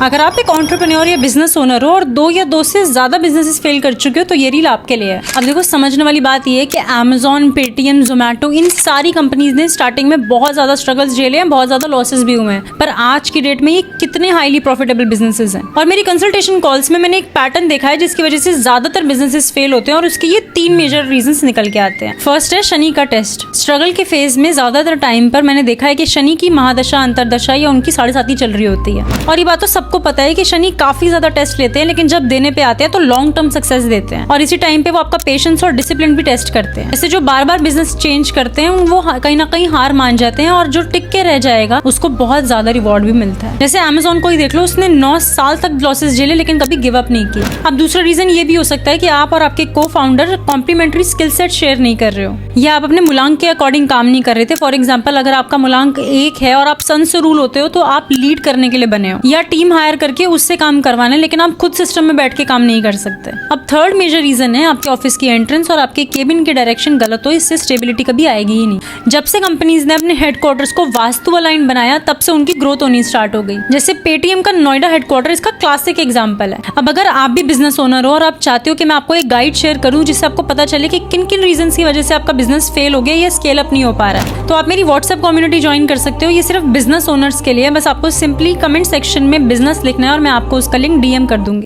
अगर आप एक एंटरप्रेन्योर या बिजनेस ओनर हो और दो या दो से ज्यादा बिजनेसेस फेल कर चुके हो तो ये रील आपके लिए है। अब देखो, समझने वाली बात ये है कि Amazon, पेटीएम, जोमेटो, इन सारी कंपनीज ने स्टार्टिंग में बहुत ज्यादा स्ट्रगल्स झेले हैं, बहुत ज्यादा लॉसेस भी हुए हैं, पर आज की डेट में ये कितने हाईली प्रॉफिटेबल बिजनेसेस हैं। और मेरी कंसल्टेशन कॉल्स में मैंने एक पैटर्न देखा है जिसकी वजह से ज्यादातर बिजनेसेस फेल होते हैं और उसके ये 3 मेजर रीजंस निकल के आते हैं। फर्स्ट है शनि का टेस्ट। स्ट्रगल के फेज में ज्यादातर टाइम पर मैंने देखा है कि शनि की महादशा, अंतरदशा या उनकी 7.5 चल रही होती है। और ये बात तो सबको पता है कि शनि काफी ज्यादा टेस्ट लेते हैं, लेकिन जब देने पे आते हैं तो लॉन्ग टर्म सक्सेस देते हैं और इसी टाइम पे वो आपका पेशेंस और डिसिप्लिन भी टेस्ट करते हैं। जैसे जो बार बार बिजनेस चेंज करते हैं वो कहीं ना कहीं हार मान जाते हैं और जो टिक के रह जाएगा उसको बहुत ज्यादा रिवॉर्ड भी मिलता है। जैसे Amazon को ही देख लो, उसने 9 साल तक लॉसेस झेले लेकिन कभी गिव अप नहीं किया। अब दूसरा रीजन ये भी हो सकता है कि आप और आपके को founder complementary skill set share नहीं कर रहे हो या आप अपने मूलांक के अकॉर्डिंग काम नहीं कर रहे थे। फॉर एग्जाम्पल, अगर आपका मूलांक 1 है और आप सन से रूल होते हो तो आप लीड करने के लिए बने हो या टीम हायर करके उससे काम करवाना है, लेकिन आप खुद सिस्टम में बैठ के काम नहीं कर सकते। अब थर्ड मेजर रीजन है आपके ऑफिस की एंट्रेंस और आपके केबिन की डायरेक्शन गलत हो, इससे स्टेबिलिटी कभी आएगी ही नहीं। जब से कंपनीज ने अपने हेडक्वार्टर्स को वास्तु अलाइन बनाया तब से उनकी ग्रोथ होनी स्टार्ट हो गई। जैसे पेटीएम का नोएडा हेडक्वार्टर इसका क्लासिक एग्जांपल है। अब अगर आप भी बिजनेस ओनर हो और आप चाहते हो कि मैं आपको एक गाइड शेयर करूं जिससे आपको पता चले कि किन किन रीजन की वजह से आपका बिजनेस फेल हो गया या स्केल अप नहीं हो पा रहा है, तो आप मेरी व्हाट्सएप कम्युनिटी ज्वाइन कर सकते हो। ये सिर्फ बिजनेस ओनर्स के लिए है। बस आपको सिंपली कमेंट सेक्शन में बिजनेस लिखना है और मैं आपको उसका लिंक DM कर दूंगी।